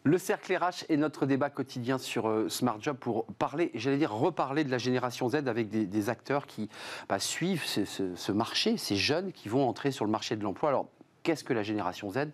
Le cercle RH est notre débat quotidien sur Smart Job pour parler, j'allais dire reparler de la génération Z avec des acteurs qui suivent ce marché, ces jeunes qui vont entrer sur le marché de l'emploi. Alors, qu'est-ce que la génération Z?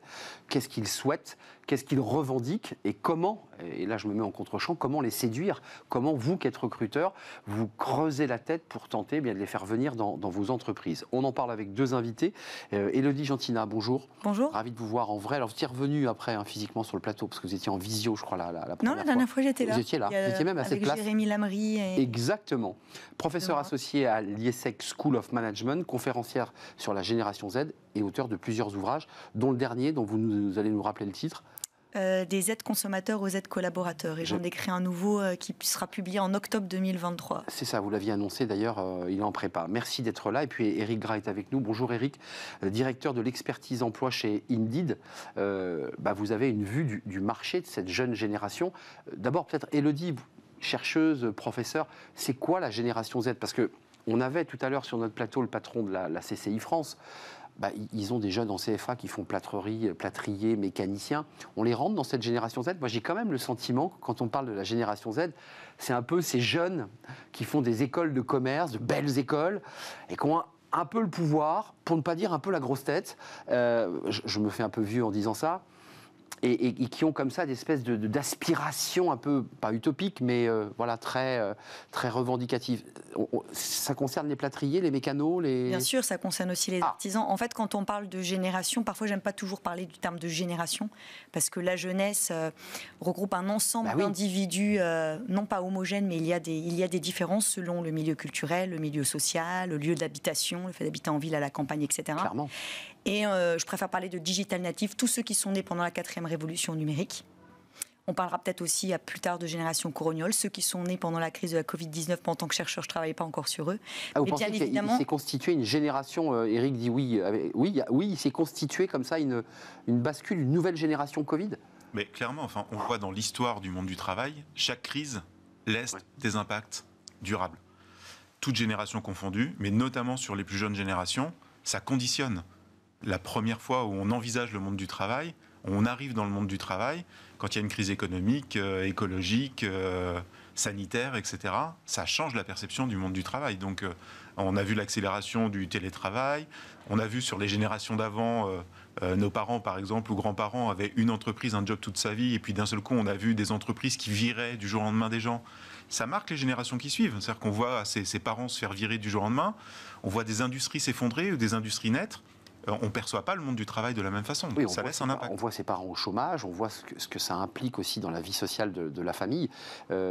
Qu'est-ce qu'ils souhaitent? Qu'est-ce qu'ils revendiquent? Et comment, et là je me mets en contre-champ, comment les séduire? Comment vous, qui êtes recruteur, vous creusez la tête pour tenter de les faire venir dans vos entreprises? On en parle avec deux invités. Élodie Gentina, bonjour. Bonjour. Ravi de vous voir en vrai. Alors vous étiez revenu après physiquement sur le plateau, parce que vous étiez en visio, je crois, la première fois. Non, la dernière fois j'étais là. Vous étiez là, vous étiez même à cette place. Avec Jérémy Lamry. Exactement. Professeur associé à l'IESEC School of Management, conférencière sur la génération Z et auteur de plusieurs ouvrages, dont le dernier, dont vous allez nous rappeler le titre. Des aides consommateurs aux aides collaborateurs. Et j'en écris un nouveau qui sera publié en octobre 2023. C'est ça, vous l'aviez annoncé d'ailleurs, il est en prépa. Merci d'être là. Et puis Eric Gras est avec nous. Bonjour Eric, directeur de l'expertise emploi chez Indeed. Vous avez une vue du marché de cette jeune génération. D'abord peut-être Élodie, chercheuse, professeur, c'est quoi la génération Z? Parce qu'on avait tout à l'heure sur notre plateau le patron de la CCI France. Ils ont des jeunes en CFA qui font plâtrier, mécaniciens. On les rentre dans cette génération Z. Moi, j'ai quand même le sentiment, quand on parle de la génération Z, c'est un peu ces jeunes qui font des écoles de commerce, de belles écoles, et qui ont un peu le pouvoir, pour ne pas dire un peu la grosse tête. Je me fais un peu vieux en disant ça. Et qui ont comme ça des espèces d'aspirations un peu, pas utopiques, mais très revendicatives. Ça concerne les plâtriers, les mécanos, Bien sûr, ça concerne aussi les artisans. En fait, quand on parle de génération, parfois j'aime pas toujours parler du terme de génération, parce que la jeunesse regroupe un ensemble d'individus, non pas homogènes, mais il y a des différences selon le milieu culturel, le milieu social, le lieu d'habitation, le fait d'habiter en ville, à la campagne, etc. Clairement. Et je préfère parler de digital native, tous ceux qui sont nés pendant la 4e révolution numérique. On parlera peut-être aussi plus tard de génération coroniole, ceux qui sont nés pendant la crise de la Covid-19. En tant que chercheur, je ne travaillais pas encore sur eux. Vous pensez qu'il s'est constitué une génération, Eric dit oui, il s'est constitué comme ça une bascule, une nouvelle génération Covid? Mais clairement, on voit dans l'histoire du monde du travail, chaque crise laisse des impacts durables. Toutes générations confondues, mais notamment sur les plus jeunes générations, ça conditionne. La première fois où on envisage le monde du travail, on arrive dans le monde du travail, quand il y a une crise économique, écologique, sanitaire, etc., ça change la perception du monde du travail. Donc, on a vu l'accélération du télétravail, on a vu sur les générations d'avant, nos parents, par exemple, ou grands-parents avaient une entreprise, un job toute sa vie, et puis d'un seul coup, on a vu des entreprises qui viraient du jour au lendemain des gens. Ça marque les générations qui suivent. C'est-à-dire qu'on voit ses parents se faire virer du jour au lendemain, on voit des industries s'effondrer ou des industries naître. On ne perçoit pas le monde du travail de la même façon. Oui, ça laisse un impact. On voit ses parents au chômage, on voit ce que ça implique aussi dans la vie sociale de la famille.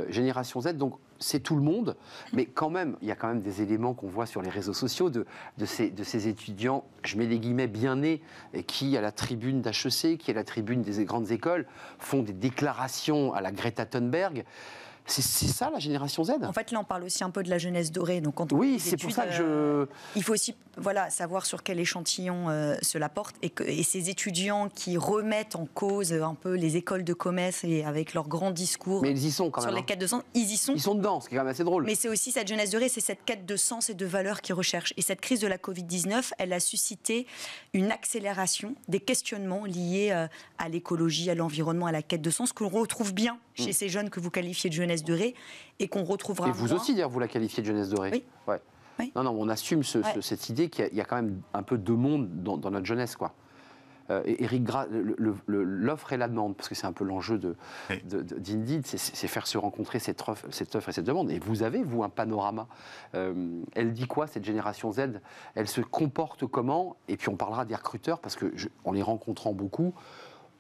Génération Z, donc c'est tout le monde, mais quand même, il y a quand même des éléments qu'on voit sur les réseaux sociaux de ces étudiants, je mets des guillemets, bien nés, qui à la tribune d'HEC, qui à la tribune des grandes écoles, font des déclarations à la Greta Thunberg. C'est ça la génération Z? En fait, là, on parle aussi un peu de la jeunesse dorée. Donc, quand on oui, c'est pour ça que il faut aussi savoir sur quel échantillon cela porte. Et ces étudiants qui remettent en cause un peu les écoles de commerce et avec leurs grands discours. Mais ils y sont quand même. Sur les quêtes de sens, ils y sont. Ils sont dedans, ce qui est quand même assez drôle. Mais c'est aussi cette jeunesse dorée, c'est cette quête de sens et de valeurs qu'ils recherchent. Et cette crise de la Covid-19, elle a suscité une accélération des questionnements liés à l'écologie, à l'environnement, à la quête de sens, que l'on retrouve bien chez ces jeunes que vous qualifiez de jeunesse dorée et qu'on retrouvera. Et vous aussi, d'ailleurs, vous la qualifiez de jeunesse dorée. Oui. Ouais. Oui. Non, on assume cette idée qu'il y a quand même un peu de monde dans notre jeunesse, quoi. Eric Gras, l'offre et la demande, parce que c'est un peu l'enjeu d'Indeed, c'est faire se rencontrer cette offre et cette demande. Et vous avez, vous, un panorama. Elle dit quoi, cette génération Z? Elle se comporte comment? Et puis on parlera des recruteurs, parce que en les rencontrant beaucoup,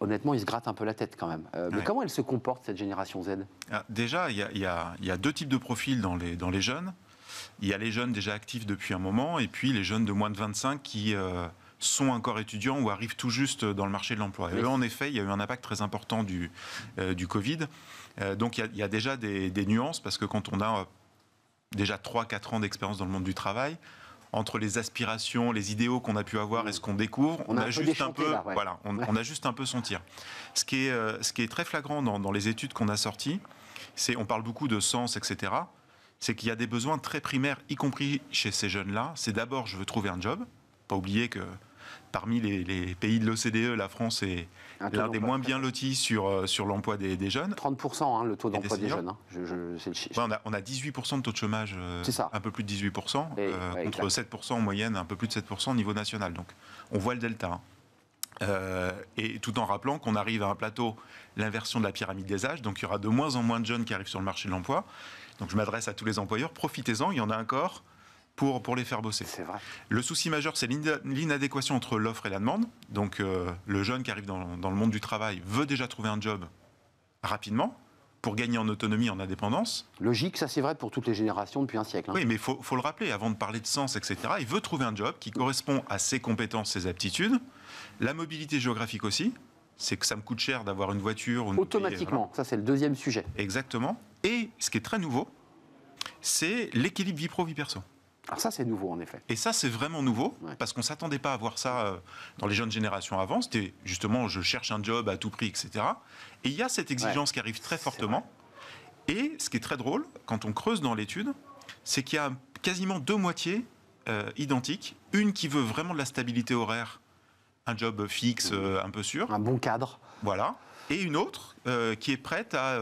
honnêtement, ils se grattent un peu la tête quand même. Mais comment elle se comporte, cette génération Z? Déjà, il y a deux types de profils dans les jeunes. Il y a les jeunes déjà actifs depuis un moment, et puis les jeunes de moins de 25 qui sont encore étudiants ou arrivent tout juste dans le marché de l'emploi. Et eux, en effet, il y a eu un impact très important du Covid. Donc, il y a déjà des nuances, parce que quand on a déjà 3-4 ans d'expérience dans le monde du travail, entre les aspirations, les idéaux qu'on a pu avoir et ce qu'on découvre, on a juste un peu, on a juste un peu son tir. Ce qui est très flagrant dans les études qu'on a sorties, on parle beaucoup de sens, etc., c'est qu'il y a des besoins très primaires, y compris chez ces jeunes-là. C'est d'abord, je veux trouver un job. Pas oublier que parmi les pays de l'OCDE, la France est l'un des moins bien lotis sur l'emploi des jeunes. 30% le taux d'emploi des jeunes. C'est le chiffre. On a 18% de taux de chômage, un peu plus de 18%, contre 7% en moyenne, un peu plus de 7% au niveau national. Donc on voit le delta. Et tout en rappelant qu'on arrive à un plateau, l'inversion de la pyramide des âges, donc il y aura de moins en moins de jeunes qui arrivent sur le marché de l'emploi. Donc je m'adresse à tous les employeurs, profitez-en, il y en a encore pour les faire bosser. C'est vrai. Le souci majeur, c'est l'inadéquation entre l'offre et la demande. Donc le jeune qui arrive dans le monde du travail veut déjà trouver un job rapidement pour gagner en autonomie, en indépendance. Logique, ça c'est vrai pour toutes les générations depuis un siècle. Oui, mais il faut le rappeler, avant de parler de sens, etc., il veut trouver un job qui correspond à ses compétences, ses aptitudes. La mobilité géographique aussi, c'est que ça me coûte cher d'avoir une voiture. Automatiquement, ça c'est le deuxième sujet. Exactement. Et ce qui est très nouveau, c'est l'équilibre vie pro-vie perso. Alors ça c'est nouveau en effet. Et ça c'est vraiment nouveau, parce qu'on ne s'attendait pas à voir ça dans les jeunes générations avant. C'était justement je cherche un job à tout prix, etc. Et il y a cette exigence qui arrive très fortement. Et ce qui est très drôle, quand on creuse dans l'étude, c'est qu'il y a quasiment deux moitiés identiques. Une qui veut vraiment de la stabilité horaire, un job fixe, un peu sûr. Un bon cadre. Voilà. Et une autre qui est prête à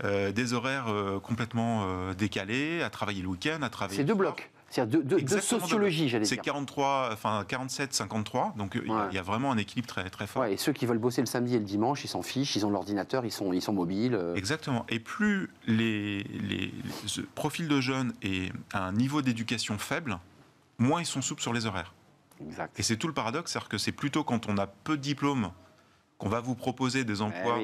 des horaires complètement décalés, à travailler le week-end, à travailler... C'est deux blocs. C'est-à-dire de sociologie, j'allais dire. C'est 47-53, donc il y a vraiment un équilibre très, très fort. Ouais, et ceux qui veulent bosser le samedi et le dimanche, ils s'en fichent, ils ont l'ordinateur, ils sont mobiles. Exactement. Et plus les profils de jeunes et un niveau d'éducation faible, moins ils sont souples sur les horaires. Exact. Et c'est tout le paradoxe, c'est-à-dire que c'est plutôt quand on a peu de diplômes qu'on va vous proposer des emplois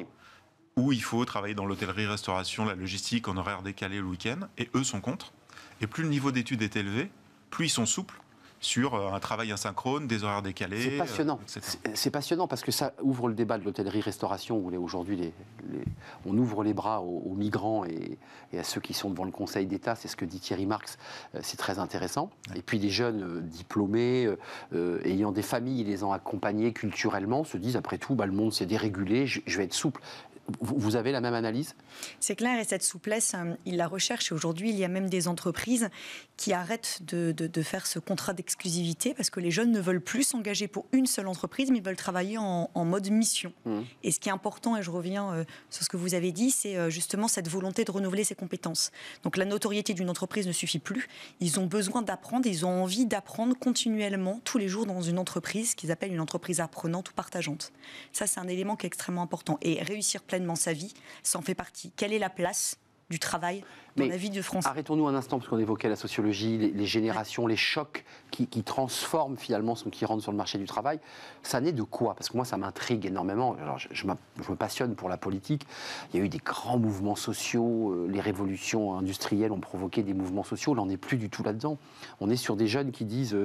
où il faut travailler dans l'hôtellerie-restauration, la logistique, en horaire décalé le week-end, et eux sont contre. Et plus le niveau d'études est élevé, plus ils sont souples sur un travail asynchrone, des horaires décalés. C'est passionnant. C'est passionnant parce que ça ouvre le débat de l'hôtellerie-restauration où aujourd'hui on ouvre les bras aux migrants et à ceux qui sont devant le Conseil d'État. C'est ce que dit Thierry Marx. C'est très intéressant. Et puis des jeunes diplômés, ayant des familles, les ont accompagnés culturellement, se disent après tout, le monde s'est dérégulé, je vais être souple. Vous avez la même analyse ? C'est clair, et cette souplesse, ils la recherchent. Et aujourd'hui, il y a même des entreprises qui arrêtent de faire ce contrat d'exclusivité parce que les jeunes ne veulent plus s'engager pour une seule entreprise, mais ils veulent travailler en mode mission. Et ce qui est important, et je reviens sur ce que vous avez dit, c'est justement cette volonté de renouveler ses compétences. Donc la notoriété d'une entreprise ne suffit plus. Ils ont besoin d'apprendre, ils ont envie d'apprendre continuellement, tous les jours dans une entreprise qu'ils appellent une entreprise apprenante ou partageante. Ça, c'est un élément qui est extrêmement important. Et réussir pleinement sa vie, ça en fait partie. Quelle est la place du travail dans la vie de France? Arrêtons-nous un instant, parce qu'on évoquait la sociologie, les générations, les chocs qui transforment finalement ceux qui rentrent sur le marché du travail. Ça naît de quoi? Parce que moi, ça m'intrigue énormément. Alors, je me passionne pour la politique. Il y a eu des grands mouvements sociaux. Les révolutions industrielles ont provoqué des mouvements sociaux. Là, on n'est plus du tout là-dedans. On est sur des jeunes qui disent,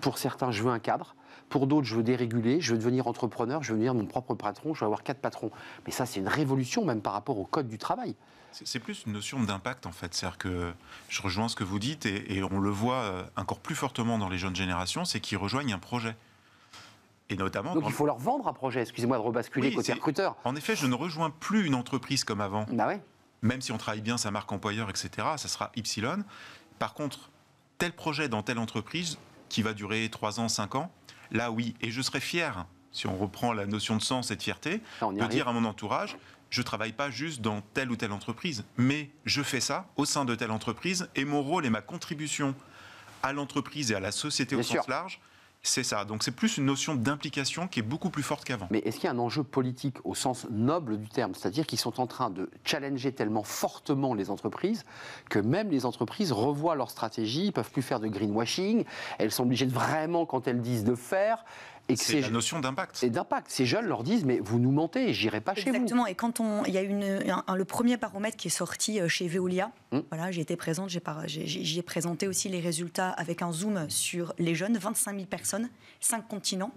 pour certains, je veux un cadre. Pour d'autres, je veux déréguler, je veux devenir entrepreneur, je veux devenir mon propre patron, je veux avoir 4 patrons. Mais ça, c'est une révolution même par rapport au code du travail. C'est plus une notion d'impact en fait. C'est-à-dire que je rejoins ce que vous dites et on le voit encore plus fortement dans les jeunes générations, c'est qu'ils rejoignent un projet. Et notamment. Donc il faut leur vendre un projet, excusez-moi de rebasculer côté recruteur. En effet, je ne rejoins plus une entreprise comme avant. Ouais. Même si on travaille bien sa marque employeur, etc., ça sera Y. Par contre, tel projet dans telle entreprise qui va durer 3 ans, 5 ans, là, oui, et je serais fier, si on reprend la notion de sens et de fierté, de dire à mon entourage, je ne travaille pas juste dans telle ou telle entreprise, mais je fais ça au sein de telle entreprise, et mon rôle et ma contribution à l'entreprise et à la société au sens large, c'est ça. Donc c'est plus une notion d'implication qui est beaucoup plus forte qu'avant. Mais est-ce qu'il y a un enjeu politique au sens noble du terme? C'est-à-dire qu'ils sont en train de challenger tellement fortement les entreprises que même les entreprises revoient leur stratégie, ils ne peuvent plus faire de greenwashing, elles sont obligées de vraiment, quand elles disent de faire... Et c'est la notion d'impact. Et d'impact. Ces jeunes leur disent, mais vous nous mentez, j'irai pas chez vous. Exactement. Et quand il y a le premier baromètre qui est sorti chez Veolia, voilà, j'ai été présente, j'y ai présenté aussi les résultats avec un zoom sur les jeunes, 25 000 personnes, 5 continents.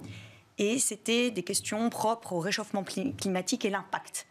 Et c'était des questions propres au réchauffement climatique et l'impact.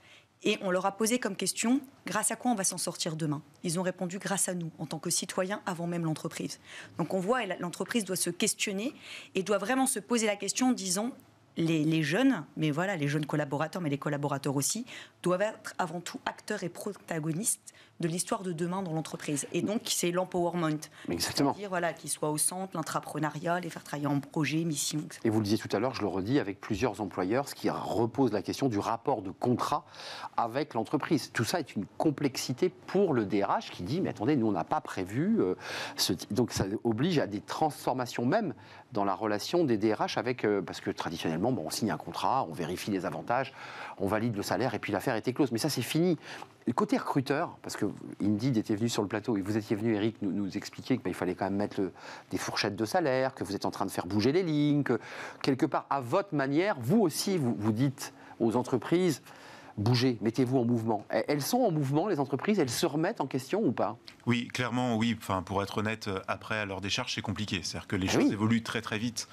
Et on leur a posé comme question, grâce à quoi on va s'en sortir demain? Ils ont répondu, grâce à nous, en tant que citoyens, avant même l'entreprise. Donc on voit, l'entreprise doit se questionner et doit vraiment se poser la question, disons, les jeunes, mais voilà, les jeunes collaborateurs, mais les collaborateurs aussi, doivent être avant tout acteurs et protagonistes de l'histoire de demain dans l'entreprise. Et donc, c'est l'empowerment. Exactement. C'est-à-dire qu'il soit au centre, l'intrapreneuriat, les faire travailler en projet, mission, etc. Et vous le disiez tout à l'heure, je le redis, avec plusieurs employeurs, ce qui repose la question du rapport de contrat avec l'entreprise. Tout ça est une complexité pour le DRH qui dit, mais attendez, nous, on n'a pas prévu donc ça oblige à des transformations même dans la relation des DRH avec, parce que traditionnellement, on signe un contrat, on vérifie les avantages, on valide le salaire et puis l'affaire était close. Mais ça, c'est fini. Côté recruteur, parce que Indeed était venu sur le plateau et vous étiez venu, Eric, nous expliquer qu'il fallait quand même mettre des fourchettes de salaire, que vous êtes en train de faire bouger les lignes, que quelque part, à votre manière, vous aussi, vous dites aux entreprises, bougez, mettez-vous en mouvement. Elles sont en mouvement, les entreprises, elles se remettent en question ou pas? Oui, clairement, oui. Enfin, pour être honnête, après, à leur décharge, c'est compliqué. C'est-à-dire que les choses évoluent très, très vite.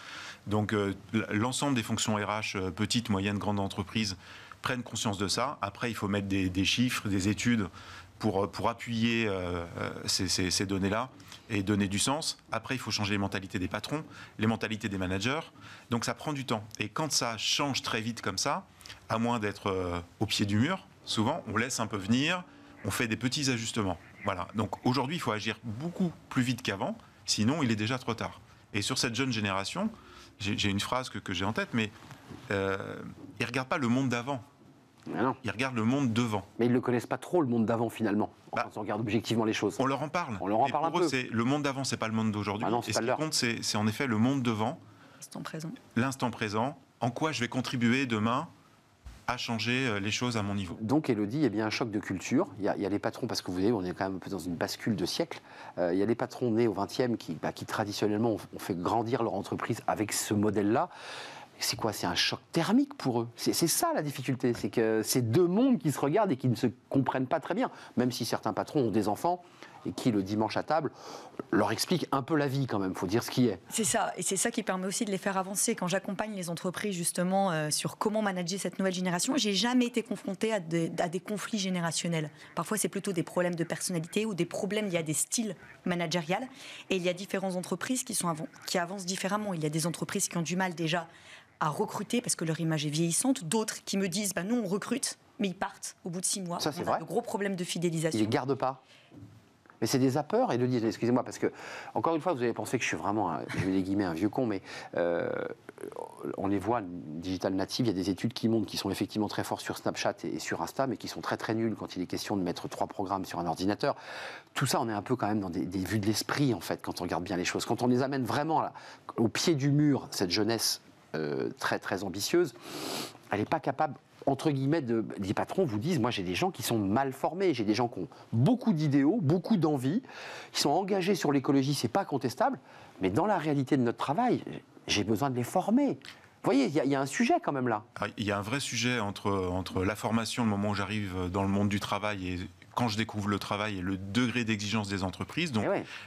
Donc, l'ensemble des fonctions RH, petites, moyennes, grandes entreprises, prennent conscience de ça. Après, il faut mettre des chiffres, des études pour appuyer ces données-là et donner du sens. Après, il faut changer les mentalités des patrons, les mentalités des managers. Donc, ça prend du temps. Et quand ça change très vite comme ça, à moins d'être au pied du mur, souvent, on laisse un peu venir, on fait des petits ajustements. Voilà. Donc, aujourd'hui, il faut agir beaucoup plus vite qu'avant, sinon, il est déjà trop tard. Et sur cette jeune génération, j'ai une phrase que j'ai en tête, mais ils ne regardent pas le monde d'avant. Ils regardent le monde devant. Mais ils ne le connaissent pas trop, le monde d'avant, finalement, quand on regarde objectivement les choses. On leur en parle. On leur en parle un peu. Le monde d'avant, ce n'est pas le monde d'aujourd'hui. Et ce qui compte, c'est en effet le monde devant. L'instant présent. L'instant présent. En quoi je vais contribuer demain à changer les choses à mon niveau. Donc, Élodie, il y a bien un choc de culture. Il y a les patrons, parce que vous voyez, on est quand même un peu dans une bascule de siècle. Il y a les patrons nés au XXe qui traditionnellement, ont fait grandir leur entreprise avec ce modèle-là. C'est quoi? C'est un choc thermique pour eux. C'est ça la difficulté. C'est que c'est deux mondes qui se regardent et qui ne se comprennent pas très bien. Même si certains patrons ont des enfants et qui, le dimanche à table, leur expliquent un peu la vie quand même. Il faut dire ce qui est. C'est ça. Et c'est ça qui permet aussi de les faire avancer. Quand j'accompagne les entreprises justement sur comment manager cette nouvelle génération, j'ai jamais été confrontée à des conflits générationnels. Parfois, c'est plutôt des problèmes de personnalité ou des problèmes liés à des styles managériels. Et il y a différentes entreprises qui avancent différemment. Il y a des entreprises qui ont du mal déjà à recruter parce que leur image est vieillissante, d'autres qui me disent nous on recrute, mais ils partent au bout de 6 mois. Ça, c'est on a de gros problèmes de fidélisation. Ils ne les gardent pas. Mais c'est des zappeurs, et Élodie, excusez-moi, parce que, encore une fois, vous avez pensé que je suis vraiment, je mets des guillemets, un vieux con, mais on les voit, digital native, il y a des études qui montrent qu'ils sont effectivement très forts sur Snapchat et sur Insta, mais qui sont très très nuls quand il est question de mettre 3 programmes sur un ordinateur. Tout ça, on est un peu quand même dans des vues de l'esprit, en fait, quand on regarde bien les choses. Quand on les amène vraiment au pied du mur, cette jeunesse très très ambitieuse, elle n'est pas capable, entre guillemets, des patrons vous disent, moi j'ai des gens qui sont mal formés, j'ai des gens qui ont beaucoup d'idéaux, beaucoup d'envie, qui sont engagés sur l'écologie, c'est pas contestable, mais dans la réalité de notre travail, j'ai besoin de les former. Vous voyez, il y a un sujet quand même là. Il y a un vrai sujet entre la formation, le moment où j'arrive dans le monde du travail et quand je découvre le travail et le degré d'exigence des entreprises. Donc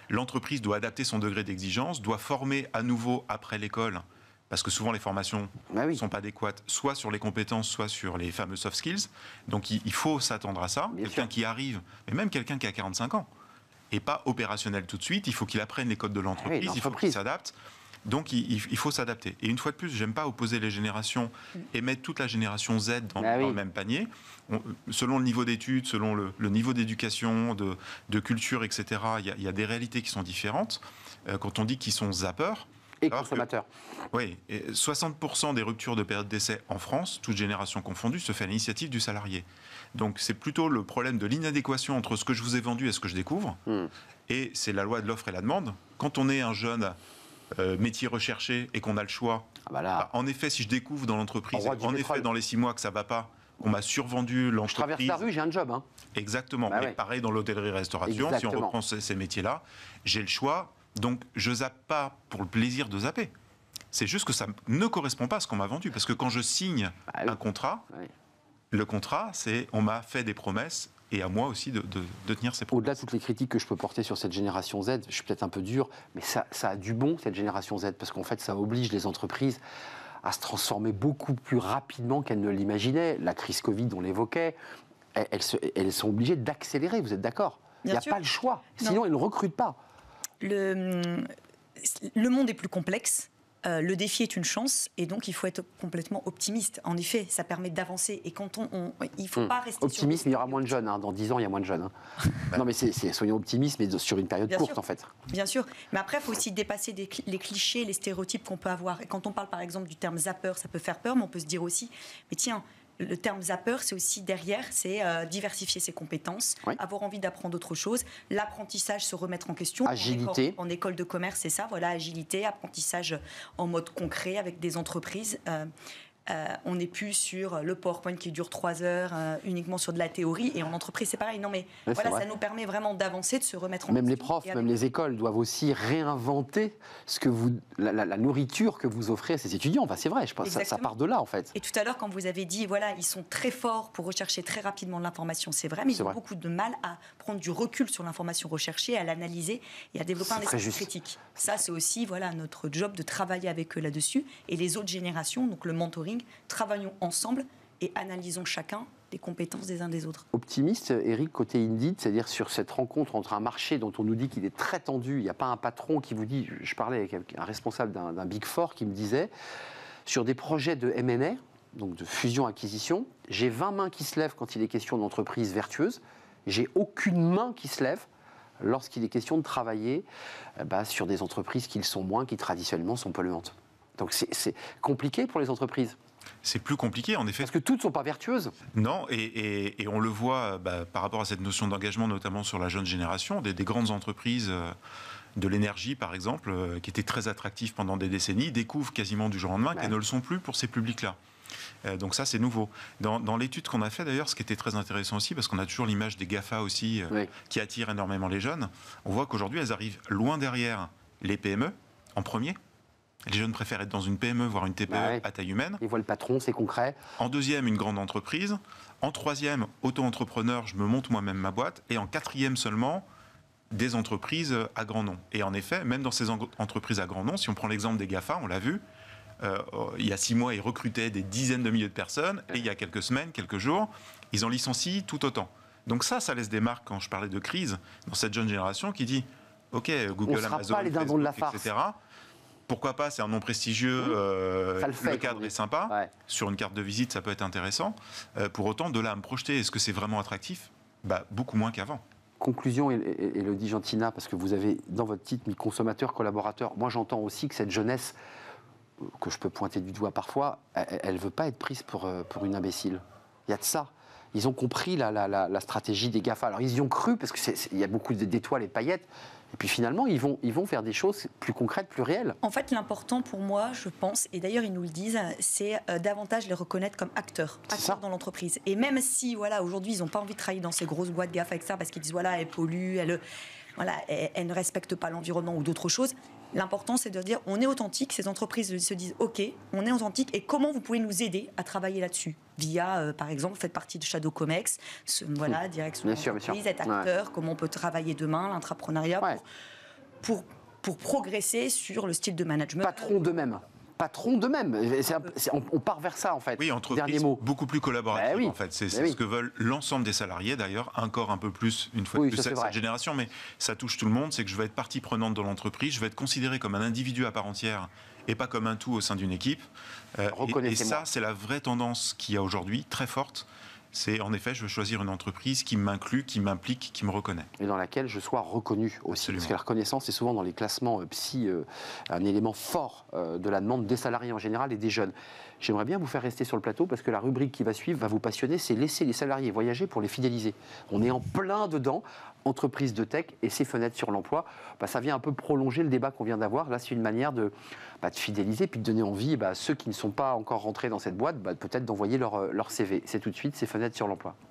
l'entreprise doit adapter son degré d'exigence, doit former à nouveau après l'école, parce que souvent les formations ne sont pas adéquates, soit sur les compétences, soit sur les fameux soft skills. Donc il faut s'attendre à ça. Quelqu'un qui arrive, mais même quelqu'un qui a 45 ans, n'est pas opérationnel tout de suite, il faut qu'il apprenne les codes de l'entreprise, il faut qu'il s'adapte. Donc il faut s'adapter. Et une fois de plus, j'aime pas opposer les générations et mettre toute la génération Z dans le même panier. Selon le niveau d'études, selon le niveau d'éducation, de culture, etc., il y a des réalités qui sont différentes. Quand on dit qu'ils sont zappeurs, et consommateurs. Oui, 60% des ruptures de période d'essai en France, toute génération confondue, se fait à l'initiative du salarié. Donc c'est plutôt le problème de l'inadéquation entre ce que je vous ai vendu et ce que je découvre. Et c'est la loi de l'offre et la demande. Quand on est un jeune métier recherché et qu'on a le choix, en effet, si je découvre dans l'entreprise, en effet, dans les 6 mois que ça ne va pas, qu'on m'a survendu l'entreprise... Je traverse la rue, j'ai un job. Hein. Exactement. Mais pareil dans l'hôtellerie-restauration, si on reprend ces métiers-là, j'ai le choix. Donc, je zappe pas pour le plaisir de zapper. C'est juste que ça ne correspond pas à ce qu'on m'a vendu. Parce que quand je signe un contrat, le contrat, c'est on m'a fait des promesses et à moi aussi de tenir ces promesses. Au-delà de toutes les critiques que je peux porter sur cette génération Z, je suis peut-être un peu dur, mais ça a du bon, cette génération Z, parce qu'en fait, ça oblige les entreprises à se transformer beaucoup plus rapidement qu'elles ne l'imaginaient. La crise Covid, on l'évoquait, elles sont obligées d'accélérer, vous êtes d'accord? Il n'y a pas le choix, sinon elles ne recrutent pas. Le monde est plus complexe. Le défi est une chance et donc il faut être complètement optimiste. En effet, ça permet d'avancer et quand il ne faut pas rester optimisme, il y aura moins de jeunes. Dans 10 ans, il y a moins de jeunes. Non, mais soyons optimistes, mais sur une période courte, en fait. Bien sûr. Mais après, il faut aussi dépasser les clichés, les stéréotypes qu'on peut avoir. Et quand on parle, par exemple, du terme zapper, ça peut faire peur, mais on peut se dire aussi, mais tiens, le terme zapper, c'est aussi derrière, c'est diversifier ses compétences, avoir envie d'apprendre autre chose, l'apprentissage, se remettre en question. Agilité. En école de commerce, c'est ça, voilà, agilité, apprentissage en mode concret avec des entreprises. On n'est plus sur le PowerPoint qui dure 3 heures, uniquement sur de la théorie. Et en entreprise, c'est pareil. Non, mais voilà, ça nous permet vraiment d'avancer, de se remettre en question. Même les profs, même les écoles doivent aussi réinventer la nourriture que vous offrez à ces étudiants. Enfin, c'est vrai, je pense ça part de là, en fait. Et tout à l'heure, quand vous avez dit, voilà, ils sont très forts pour rechercher très rapidement de l'information, c'est vrai, mais ils ont beaucoup de mal à prendre du recul sur l'information recherchée, à l'analyser et à développer un esprit critique. Ça, c'est aussi notre job de travailler avec eux là-dessus. Et les autres générations, donc le mentoring, travaillons ensemble et analysons chacun les compétences des uns des autres. Optimiste, Eric, côté Indeed, c'est-à-dire sur cette rencontre entre un marché dont on nous dit qu'il est très tendu, il n'y a pas un patron qui vous dit, je parlais avec un responsable d'un Big Four qui me disait, sur des projets de M&A, donc de fusion-acquisition, j'ai 20 mains qui se lèvent quand il est question d'entreprise vertueuse, j'ai aucune main qui se lève lorsqu'il est question de travailler sur des entreprises qui le sont moins, qui traditionnellement sont polluantes. Donc c'est compliqué pour les entreprises. C'est plus compliqué, en effet. Parce que toutes ne sont pas vertueuses. Non, et on le voit par rapport à cette notion d'engagement, notamment sur la jeune génération, des grandes entreprises de l'énergie, par exemple, qui étaient très attractives pendant des décennies, découvrent quasiment du jour au lendemain qu'elles ne le sont plus pour ces publics-là. Donc ça, c'est nouveau. Dans l'étude qu'on a fait, d'ailleurs, ce qui était très intéressant aussi, parce qu'on a toujours l'image des GAFA aussi, qui attirent énormément les jeunes, on voit qu'aujourd'hui, elles arrivent loin derrière les PME, en premier. Les jeunes préfèrent être dans une PME, voire une TPE à taille humaine. Ils voient le patron, c'est concret. En deuxième, une grande entreprise. En troisième, auto-entrepreneur, je me monte moi-même ma boîte. Et en quatrième seulement, des entreprises à grand nom. Et en effet, même dans ces entreprises à grand nom, si on prend l'exemple des GAFA, on l'a vu, il y a 6 mois, ils recrutaient des dizaines de milliers de personnes. Et il y a quelques semaines, quelques jours, ils en licencient tout autant. Donc ça laisse des marques, quand je parlais de crise, dans cette jeune génération qui dit, OK, Google, Amazon, Facebook, etc., pourquoi pas, c'est un nom prestigieux, le cadre est sympa, sur une carte de visite ça peut être intéressant. Pour autant, de là à me projeter, est-ce que c'est vraiment attractif ? Beaucoup moins qu'avant. Conclusion, Élodie Gentina, parce que vous avez dans votre titre mis consommateur, collaborateur. Moi j'entends aussi que cette jeunesse, que je peux pointer du doigt parfois, elle ne veut pas être prise pour une imbécile. Il y a de ça. Ils ont compris la stratégie des GAFA. Alors ils y ont cru, parce qu'il y a beaucoup d'étoiles et de paillettes. Et puis finalement, ils vont faire des choses plus concrètes, plus réelles. En fait, l'important pour moi, je pense, et d'ailleurs ils nous le disent, c'est davantage les reconnaître comme acteurs dans l'entreprise. Et même si, aujourd'hui, ils n'ont pas envie de travailler dans ces grosses boîtes GAFA, etc., parce qu'ils disent, elle pollue, elle ne respecte pas l'environnement ou d'autres choses. L'important, c'est de dire, on est authentique. Ces entreprises se disent, OK, on est authentique. Et comment vous pouvez nous aider à travailler là-dessus ? Via, par exemple, vous faites partie de Shadow Comex, direction d'entreprise, être acteur, comment on peut travailler demain, l'entrepreneuriat, pour progresser sur le style de management. Patron d'eux-mêmes. On part vers ça, en fait. Oui, entreprise beaucoup plus collaborative, en fait. C'est ce que veulent l'ensemble des salariés, d'ailleurs, encore un peu plus, une fois de plus, cette génération, mais ça touche tout le monde, c'est que je vais être partie prenante dans l'entreprise, je vais être considéré comme un individu à part entière et pas comme un tout au sein d'une équipe. Et ça, c'est la vraie tendance qu'il y a aujourd'hui, très forte. C'est en effet, je veux choisir une entreprise qui m'inclut, qui m'implique, qui me reconnaît. Et dans laquelle je sois reconnu aussi. Absolument. Parce que la reconnaissance est souvent dans les classements psy un élément fort de la demande des salariés en général et des jeunes. J'aimerais bien vous faire rester sur le plateau parce que la rubrique qui va suivre va vous passionner, c'est laisser les salariés voyager pour les fidéliser. On est en plein dedans, entreprise de tech et ses fenêtres sur l'emploi. Ça vient un peu prolonger le débat qu'on vient d'avoir. Là, c'est une manière de fidéliser puis de donner envie à ceux qui ne sont pas encore rentrés dans cette boîte, peut-être d'envoyer leur CV. C'est tout de suite, ces fenêtres sur l'emploi.